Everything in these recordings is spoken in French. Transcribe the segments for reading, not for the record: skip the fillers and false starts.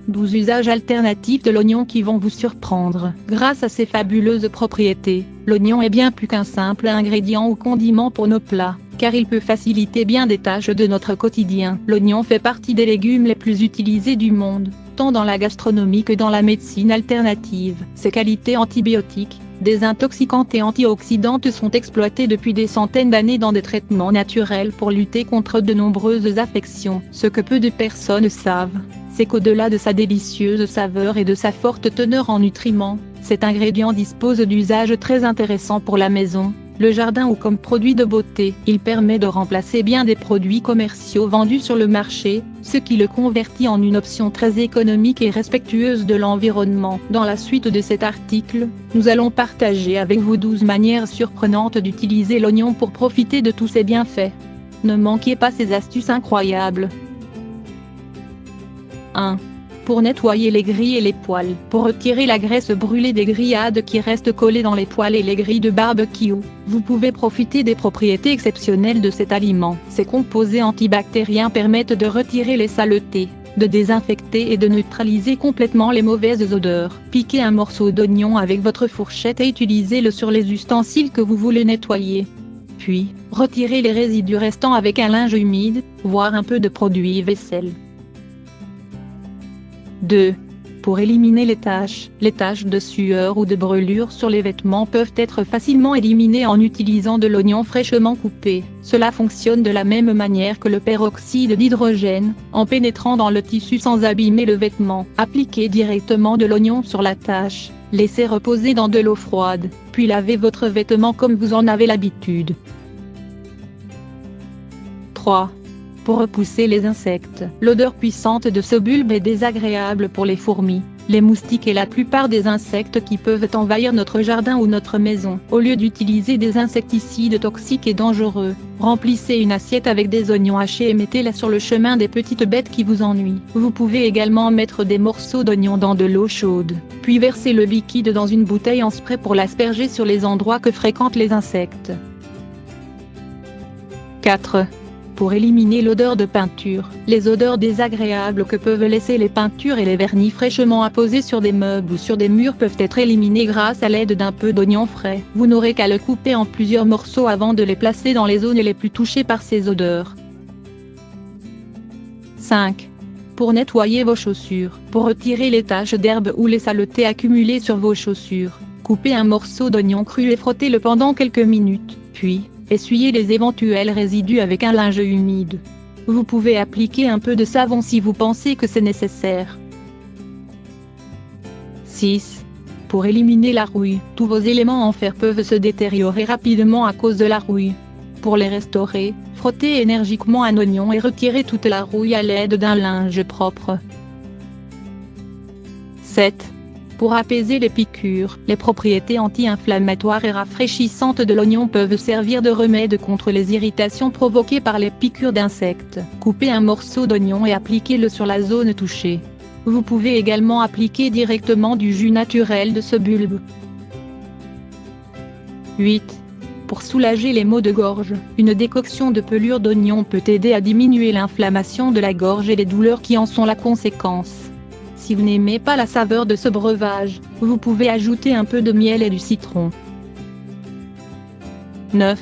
12 usages alternatifs de l'oignon qui vont vous surprendre. Grâce à ses fabuleuses propriétés, l'oignon est bien plus qu'un simple ingrédient ou condiment pour nos plats, car il peut faciliter bien des tâches de notre quotidien. L'oignon fait partie des légumes les plus utilisés du monde, tant dans la gastronomie que dans la médecine alternative. Ses qualités antibiotiques, désintoxicantes et antioxydantes sont exploitées depuis des centaines d'années dans des traitements naturels pour lutter contre de nombreuses affections. Ce que peu de personnes savent, c'est qu'au-delà de sa délicieuse saveur et de sa forte teneur en nutriments, cet ingrédient dispose d'usages très intéressants pour la maison, le jardin ou comme produit de beauté. Il permet de remplacer bien des produits commerciaux vendus sur le marché, ce qui le convertit en une option très économique et respectueuse de l'environnement. Dans la suite de cet article, nous allons partager avec vous 12 manières surprenantes d'utiliser l'oignon pour profiter de tous ses bienfaits. Ne manquez pas ces astuces incroyables. 1. Pour nettoyer les grilles et les poêles. Pour retirer la graisse brûlée des grillades qui restent collées dans les poêles et les grilles de barbecue, vous pouvez profiter des propriétés exceptionnelles de cet aliment. Ses composés antibactériens permettent de retirer les saletés, de désinfecter et de neutraliser complètement les mauvaises odeurs. Piquez un morceau d'oignon avec votre fourchette et utilisez-le sur les ustensiles que vous voulez nettoyer. Puis, retirez les résidus restants avec un linge humide, voire un peu de produit vaisselle. 2. Pour éliminer les taches de sueur ou de brûlure sur les vêtements peuvent être facilement éliminées en utilisant de l'oignon fraîchement coupé. Cela fonctionne de la même manière que le peroxyde d'hydrogène, en pénétrant dans le tissu sans abîmer le vêtement. Appliquez directement de l'oignon sur la tache, laissez reposer dans de l'eau froide, puis lavez votre vêtement comme vous en avez l'habitude. 3. Pour repousser les insectes. L'odeur puissante de ce bulbe est désagréable pour les fourmis, les moustiques et la plupart des insectes qui peuvent envahir notre jardin ou notre maison. Au lieu d'utiliser des insecticides toxiques et dangereux, remplissez une assiette avec des oignons hachés et mettez-la sur le chemin des petites bêtes qui vous ennuient. Vous pouvez également mettre des morceaux d'oignon dans de l'eau chaude, puis verser le liquide dans une bouteille en spray pour l'asperger sur les endroits que fréquentent les insectes. 4. Pour éliminer l'odeur de peinture. Les odeurs désagréables que peuvent laisser les peintures et les vernis fraîchement apposés sur des meubles ou sur des murs peuvent être éliminés grâce à l'aide d'un peu d'oignon frais. Vous n'aurez qu'à le couper en plusieurs morceaux avant de les placer dans les zones les plus touchées par ces odeurs. 5. Pour nettoyer vos chaussures. Pour retirer les taches d'herbe ou les saletés accumulées sur vos chaussures, coupez un morceau d'oignon cru et frottez-le pendant quelques minutes, puis essuyez les éventuels résidus avec un linge humide. Vous pouvez appliquer un peu de savon si vous pensez que c'est nécessaire. 6. Pour éliminer la rouille. Tous vos éléments en fer peuvent se détériorer rapidement à cause de la rouille. Pour les restaurer, frottez énergiquement un oignon et retirez toute la rouille à l'aide d'un linge propre. 7. Pour apaiser les piqûres. Les propriétés anti-inflammatoires et rafraîchissantes de l'oignon peuvent servir de remède contre les irritations provoquées par les piqûres d'insectes. Coupez un morceau d'oignon et appliquez-le sur la zone touchée. Vous pouvez également appliquer directement du jus naturel de ce bulbe. 8. Pour soulager les maux de gorge. Une décoction de pelure d'oignon peut aider à diminuer l'inflammation de la gorge et les douleurs qui en sont la conséquence. Si vous n'aimez pas la saveur de ce breuvage, vous pouvez ajouter un peu de miel et du citron. 9.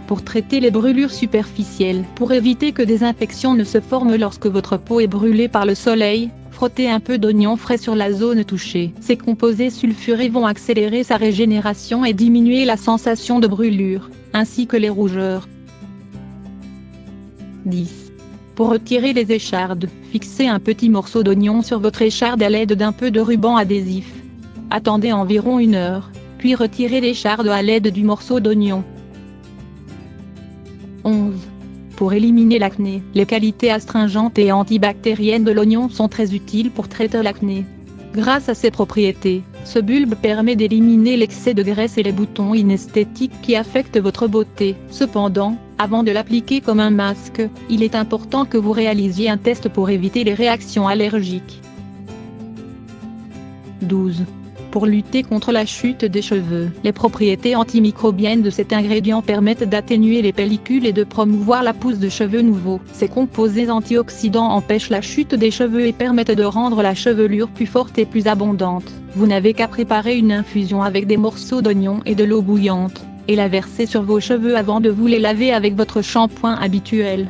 Pour traiter les brûlures superficielles. Pour éviter que des infections ne se forment lorsque votre peau est brûlée par le soleil, frottez un peu d'oignon frais sur la zone touchée. Ces composés sulfurés vont accélérer sa régénération et diminuer la sensation de brûlure, ainsi que les rougeurs. 10. Pour retirer les échardes, fixez un petit morceau d'oignon sur votre écharde à l'aide d'un peu de ruban adhésif. Attendez environ 1 heure, puis retirez l'écharde à l'aide du morceau d'oignon. 11. Pour éliminer l'acné. Les qualités astringentes et antibactériennes de l'oignon sont très utiles pour traiter l'acné. Grâce à ses propriétés, ce bulbe permet d'éliminer l'excès de graisse et les boutons inesthétiques qui affectent votre beauté. Cependant, avant de l'appliquer comme un masque, il est important que vous réalisiez un test pour éviter les réactions allergiques. 12. pour lutter contre la chute des cheveux. Les propriétés antimicrobiennes de cet ingrédient permettent d'atténuer les pellicules et de promouvoir la pousse de cheveux nouveaux. Ces composés antioxydants empêchent la chute des cheveux et permettent de rendre la chevelure plus forte et plus abondante. Vous n'avez qu'à préparer une infusion avec des morceaux d'oignon et de l'eau bouillante, et la verser sur vos cheveux avant de vous les laver avec votre shampoing habituel.